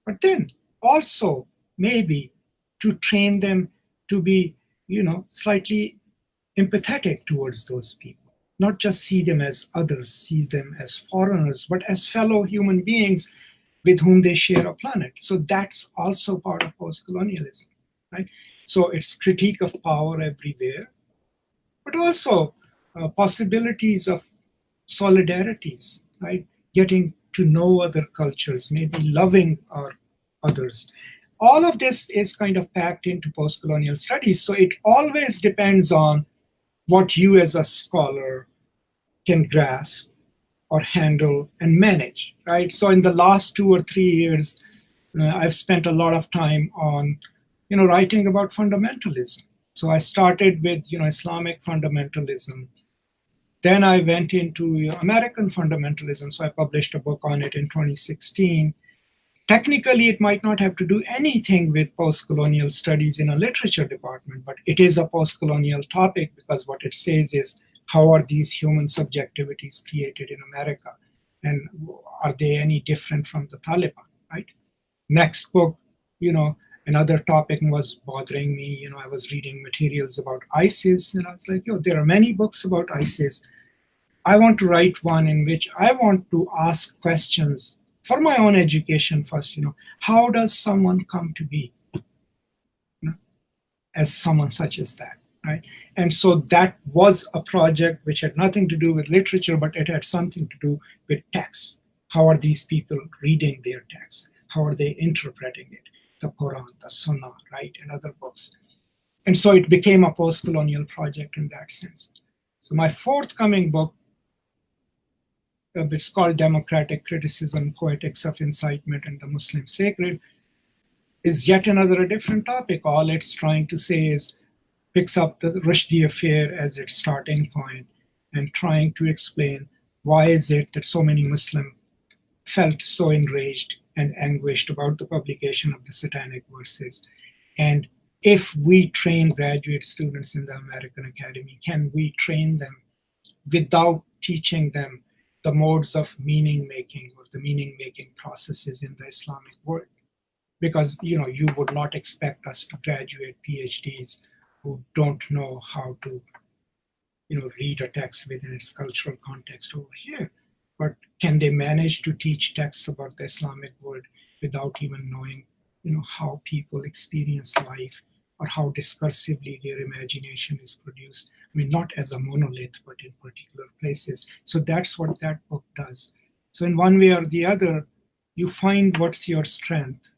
But then also maybe to train them to be, slightly empathetic towards those people, not just see them as others, see them as foreigners, but as fellow human beings with whom they share a planet. So that's also part of post-colonialism, right? So it's critique of power everywhere, but also possibilities of solidarities, right? Getting to know other cultures, maybe loving our others. All of this is kind of packed into post-colonial studies. So it always depends on what you as a scholar can grasp or handle and manage, right? So in the last 2 or 3 years, I've spent a lot of time on, writing about fundamentalism. So I started with, Islamic fundamentalism. Then I went into American fundamentalism. So I published a book on it in 2016. Technically, it might not have to do anything with post-colonial studies in a literature department, but it is a post-colonial topic because what it says is, how are these human subjectivities created in America? And are they any different from the Taliban, right? Next book, another topic was bothering me. I was reading materials about ISIS, and I was like, there are many books about ISIS. I want to write one in which I want to ask questions for my own education first. How does someone come to be as someone such as that, right? And so that was a project which had nothing to do with literature, but it had something to do with texts. How are these people reading their texts? How are they interpreting it? The Quran, the Sunnah, right, and other books. And so it became a post-colonial project in that sense. So my forthcoming book, it's called Democratic Criticism, Poetics of Incitement and the Muslim Sacred, is yet another a different topic. All it's trying to say is, picks up the Rushdie affair as its starting point and trying to explain why is it that so many Muslims felt so enraged and anguished about the publication of the Satanic Verses. And if we train graduate students in the American Academy, can we train them without teaching them the modes of meaning making or the meaning making processes in the Islamic world? Because you would not expect us to graduate PhDs who don't know how to read a text within its cultural context over here. But can they manage to teach texts about the Islamic world without even knowing how people experience life, or how discursively their imagination is produced. I mean, not as a monolith, but in particular places. So that's what that book does. So in one way or the other, you find what's your strength.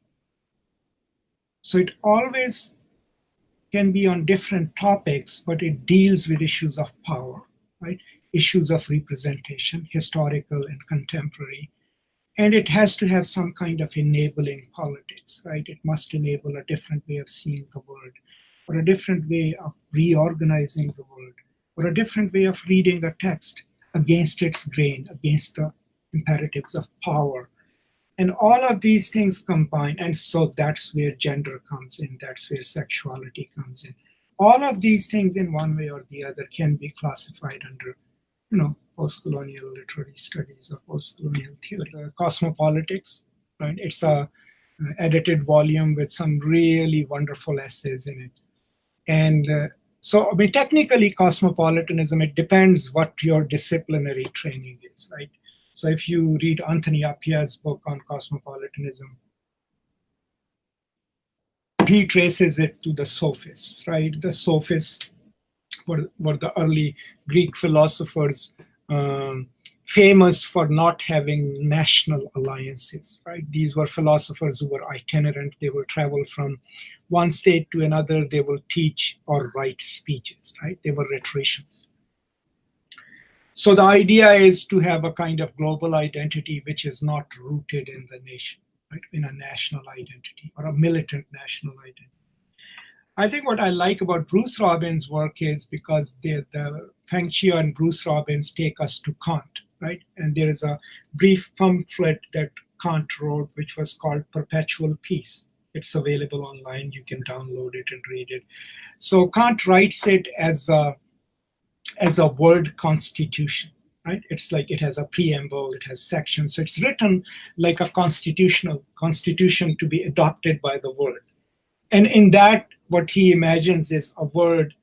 So it always can be on different topics, but it deals with issues of power, right? Issues of representation, historical and contemporary. And it has to have some kind of enabling politics, right? It must enable a different way of seeing the world, or a different way of reorganizing the world, or a different way of reading the text against its grain, against the imperatives of power. And all of these things combine, and so that's where gender comes in, that's where sexuality comes in. All of these things in one way or the other can be classified under, post-colonial literary studies or post-colonial theory. Cosmopolitics, right? It's a edited volume with some really wonderful essays in it. And so, I mean, technically cosmopolitanism, it depends what your disciplinary training is, right? So if you read Anthony Appiah's book on cosmopolitanism, he traces it to the sophists, right? The sophists were the early Greek philosophers, famous for not having national alliances, right? These were philosophers who were itinerant. They will travel from one state to another. They will teach or write speeches, right? They were rhetoricians. So the idea is to have a kind of global identity which is not rooted in the nation, right? In a national identity or a militant national identity. I think what I like about Bruce Robbins' work is because the Feng Chia and Bruce Robbins take us to Kant, right? And there is a brief pamphlet that Kant wrote, which was called Perpetual Peace. It's available online. You can download it and read it. So Kant writes it as a word constitution, right? It's like it has a preamble, it has sections. So it's written like a constitution to be adopted by the world. And in that, what he imagines is a world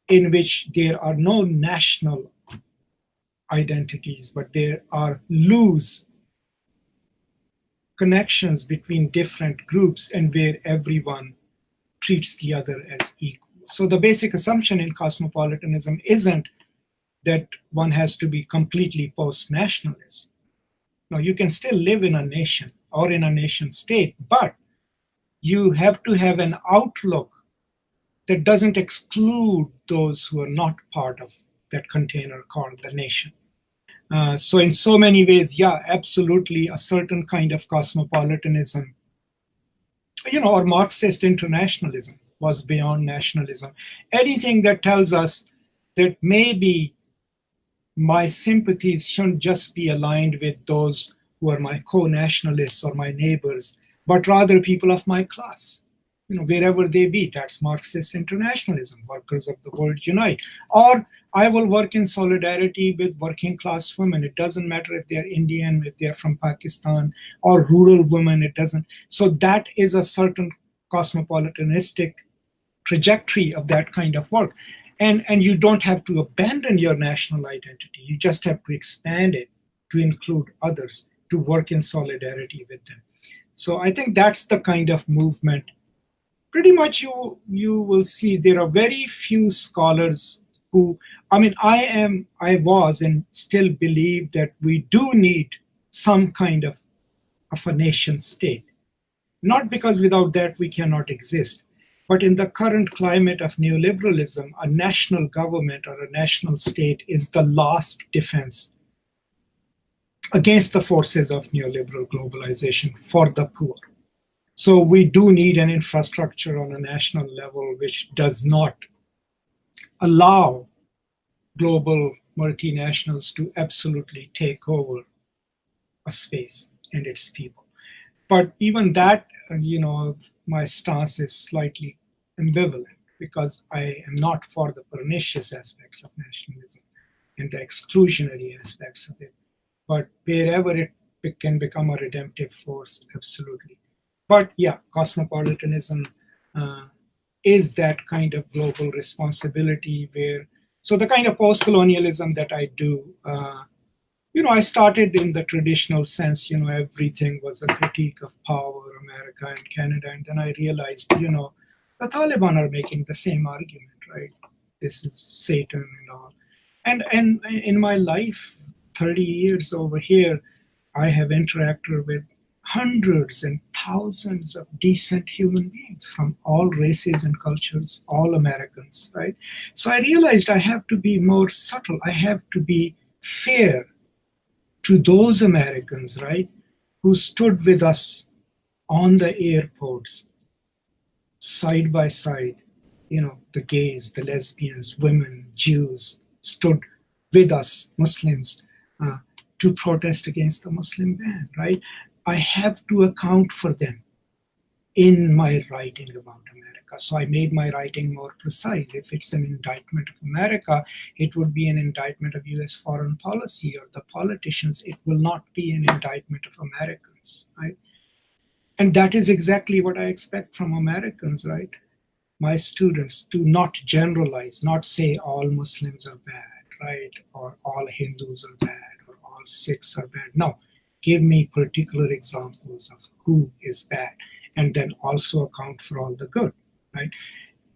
in which there are no national identities, but there are loose connections between different groups and where everyone treats the other as equal. So the basic assumption in cosmopolitanism isn't that one has to be completely post-nationalist. No, you can still live in a nation or in a nation state, but you have to have an outlook that doesn't exclude those who are not part of that container called the nation. So in so many ways, yeah, absolutely, a certain kind of cosmopolitanism, or Marxist internationalism was beyond nationalism. Anything that tells us that maybe my sympathies shouldn't just be aligned with those who are my co-nationalists or my neighbors, but rather people of my class, wherever they be. That's Marxist internationalism, workers of the world unite. Or I will work in solidarity with working class women. It doesn't matter if they're Indian, if they're from Pakistan, or rural women, it doesn't. So that is a certain cosmopolitanistic trajectory of that kind of work. And you don't have to abandon your national identity. You just have to expand it to include others, to work in solidarity with them. So I think that's the kind of movement. Pretty much you will see there are very few scholars who, I was and still believe that we do need some kind of a nation state. Not because without that we cannot exist, but in the current climate of neoliberalism, a national government or a national state is the last defense against the forces of neoliberal globalization for the poor. So we do need an infrastructure on a national level which does not allow global multinationals to absolutely take over a space and its people. But even that, my stance is slightly ambivalent because I am not for the pernicious aspects of nationalism and the exclusionary aspects of it. But wherever it can become a redemptive force, absolutely. But yeah, cosmopolitanism is that kind of global responsibility where, so the kind of post-colonialism that I do, I started in the traditional sense, everything was a critique of power, America and Canada. And then I realized, the Taliban are making the same argument, right? This is Satan and all. And in my life, 30 years over here, I have interacted with hundreds and thousands of decent human beings from all races and cultures, all Americans, right? So I realized I have to be more subtle. I have to be fair to those Americans, right, who stood with us on the airports, side by side, the gays, the lesbians, women, Jews stood with us, Muslims, to protest against the Muslim ban, right? I have to account for them in my writing about America. So I made my writing more precise. If it's an indictment of America, it would be an indictment of US foreign policy or the politicians. It will not be an indictment of Americans, right? And that is exactly what I expect from Americans, right? My students do not generalize, not say all Muslims are bad, right? Or all Hindus are bad, or all Sikhs are bad. No, give me particular examples of who is bad, and then also account for all the good, right?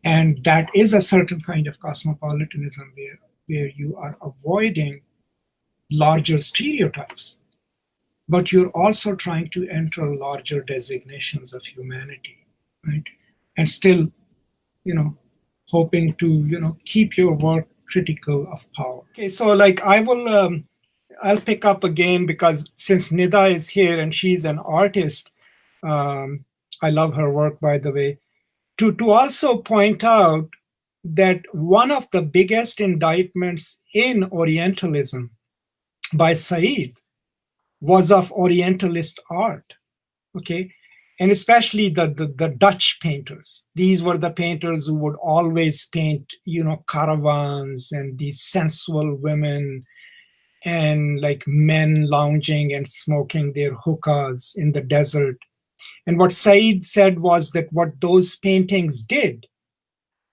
And that is a certain kind of cosmopolitanism where you are avoiding larger stereotypes, but you're also trying to enter larger designations of humanity, right? And still, hoping to, keep your work critical of power. Okay, so like I'll pick up again because since Nida is here and she's an artist, I love her work, by the way, to also point out that one of the biggest indictments in Orientalism by Said was of Orientalist art, okay? And especially the Dutch painters. These were the painters who would always paint, caravans and these sensual women and like men lounging and smoking their hookahs in the desert. And what Said said was that what those paintings did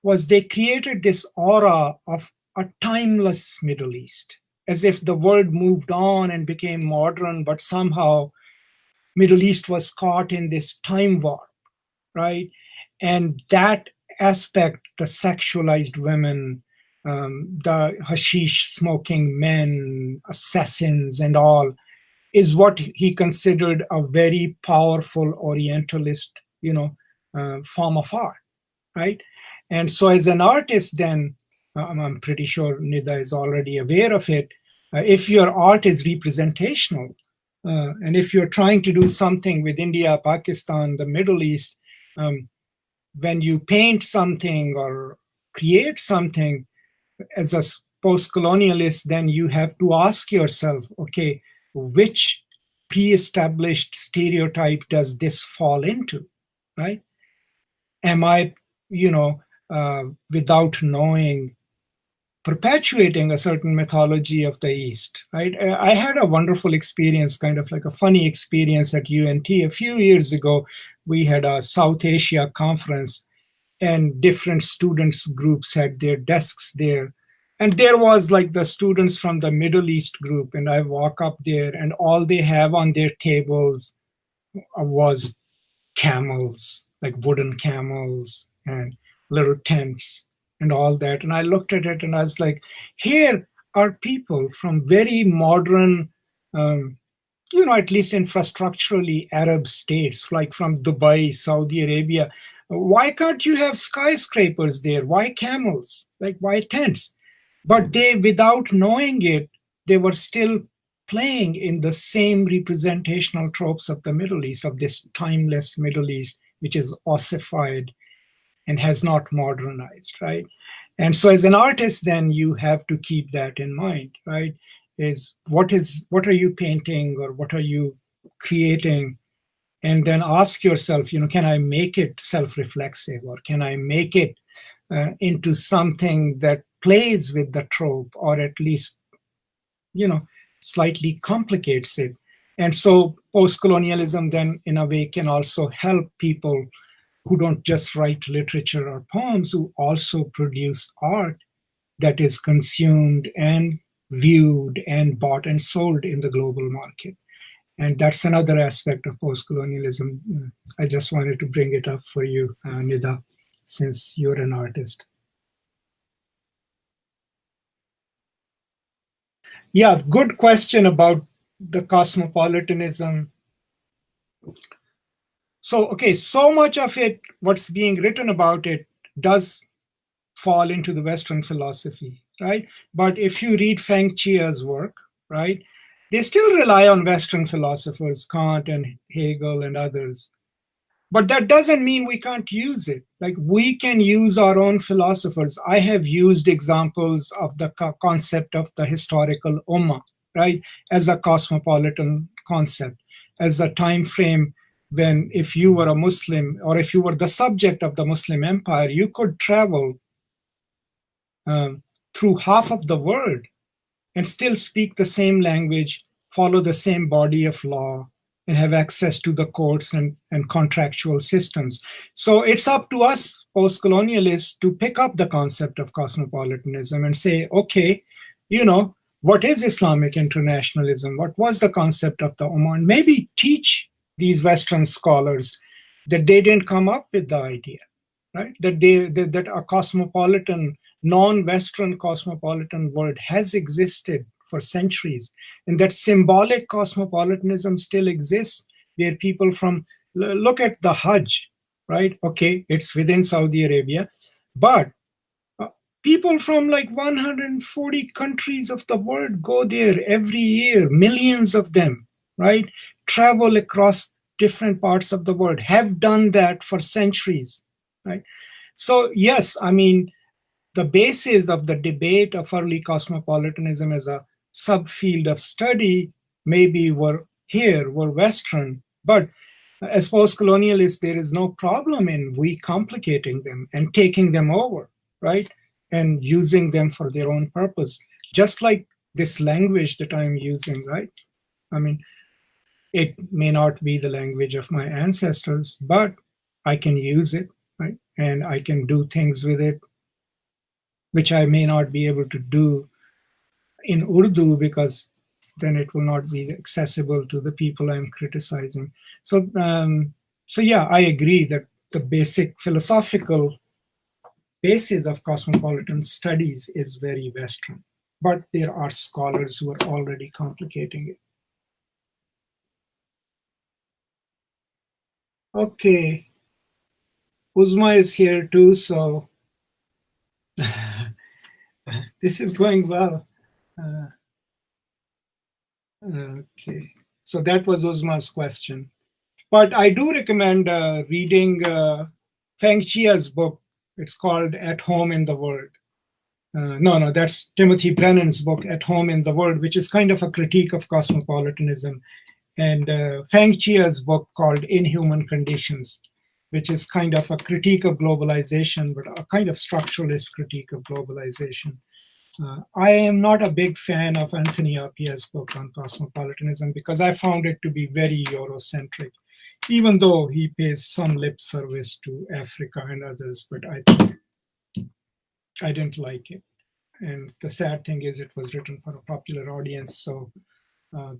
was they created this aura of a timeless Middle East, as if the world moved on and became modern, but somehow Middle East was caught in this time warp, right? And that aspect, the sexualized women, the hashish smoking men, assassins and all, is what he considered a very powerful Orientalist, form of art, right? And so as an artist, then, I'm pretty sure Nida is already aware of it, if your art is representational, and if you're trying to do something with India, Pakistan, the Middle East, when you paint something or create something as a post-colonialist, then you have to ask yourself, okay, which pre-established stereotype does this fall into, right? Am I, without knowing, perpetuating a certain mythology of the East, right? I had a wonderful experience, kind of like a funny experience at UNT. A few years ago, we had a South Asia conference and different students groups had their desks there. And there was like the students from the Middle East group, and I walk up there and all they have on their tables was camels, like wooden camels and little tents and all that. And I looked at it and I was like, here are people from very modern, at least infrastructurally Arab states, like from Dubai, Saudi Arabia. Why can't you have skyscrapers there? Why camels? Like, why tents? But they, without knowing it, they were still playing in the same representational tropes of the Middle East, of this timeless Middle East, which is ossified and has not modernized, right? And so as an artist, then you have to keep that in mind, right? Is what are you painting or what are you creating? And then ask yourself, can I make it self-reflexive, or can I make it into something that plays with the trope, or at least, slightly complicates it? And so post-colonialism then in a way can also help people who don't just write literature or poems, who also produce art that is consumed and viewed and bought and sold in the global market. And that's another aspect of post-colonialism. I just wanted to bring it up for you, Nida, since you're an artist. Yeah, good question about the cosmopolitanism. So, okay, so much of it, what's being written about it, does fall into the Western philosophy, right? But if you read Feng Chia's work, right, they still rely on Western philosophers, Kant and Hegel and others. But that doesn't mean we can't use it. Like, we can use our own philosophers. I have used examples of the concept of the historical Ummah, right, as a cosmopolitan concept, as a time frame when, if you were a Muslim or if you were the subject of the Muslim empire, you could travel through half of the world and still speak the same language, follow the same body of law, and have access to the courts and contractual systems. So it's up to us, post-colonialists, to pick up the concept of cosmopolitanism and say, okay, what is Islamic internationalism? What was the concept of the Ummah? And maybe teach these Western scholars that they didn't come up with the idea, right? That a cosmopolitan, non-Western cosmopolitan world has existed for centuries, and that symbolic cosmopolitanism still exists, where people from, look at the Hajj, right? Okay, it's within Saudi Arabia, but people from like 140 countries of the world go there every year, millions of them, right? Travel across different parts of the world, have done that for centuries, right? So yes, I mean, the basis of the debate of early cosmopolitanism as a subfield of study maybe were Western, but as post-colonialists, there is no problem in recomplicating them and taking them over, right? And using them for their own purpose. Just like this language that I'm using, right? I mean, it may not be the language of my ancestors, but I can use it, right? And I can do things with it which I may not be able to do in Urdu, because then it will not be accessible to the people I'm criticizing. So yeah, I agree that the basic philosophical basis of cosmopolitan studies is very Western, but there are scholars who are already complicating it. Okay, Uzma is here too, so this is going well. Okay, so that was Uzma's question. But I do recommend reading Feng Chia's book. It's called At Home in the World. No, that's Timothy Brennan's book, At Home in the World, which is kind of a critique of cosmopolitanism. And Feng Chia's book called Inhuman Conditions, which is kind of a critique of globalization, but a kind of structuralist critique of globalization. I am not a big fan of Anthony Appiah's book on cosmopolitanism because I found it to be very Eurocentric, even though he pays some lip service to Africa and others, but I didn't like it. And the sad thing is it was written for a popular audience, so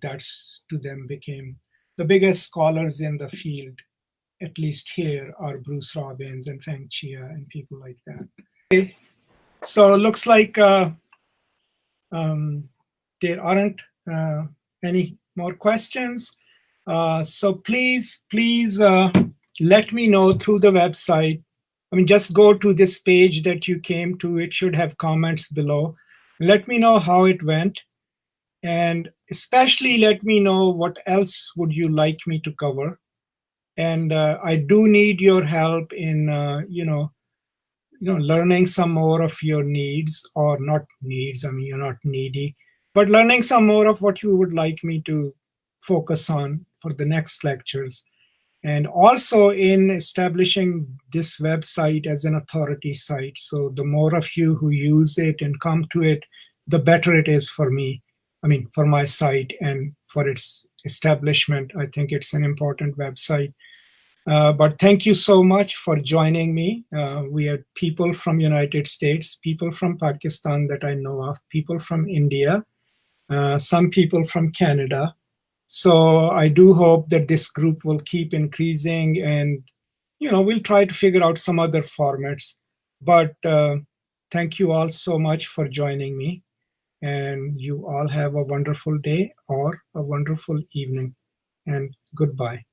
that's to them became the biggest scholars in the field, at least here, are Bruce Robbins and Feng Chia and people like that. Okay. So it looks like there aren't any more questions. So please let me know through the website. I mean, just go to this page that you came to. It should have comments below. Let me know how it went. And especially let me know what else would you like me to cover. And I do need your help in, learning some more of your needs, or not needs, I mean, you're not needy, but learning some more of what you would like me to focus on for the next lectures. And also in establishing this website as an authority site. So the more of you who use it and come to it, the better it is for me. I mean, for my site and for its establishment. I think it's an important website. But thank you so much for joining me. We had people from United States, people from Pakistan that I know of, people from India, some people from Canada. So I do hope that this group will keep increasing, and we'll try to figure out some other formats. But thank you all so much for joining me, and you all have a wonderful day or a wonderful evening, and goodbye.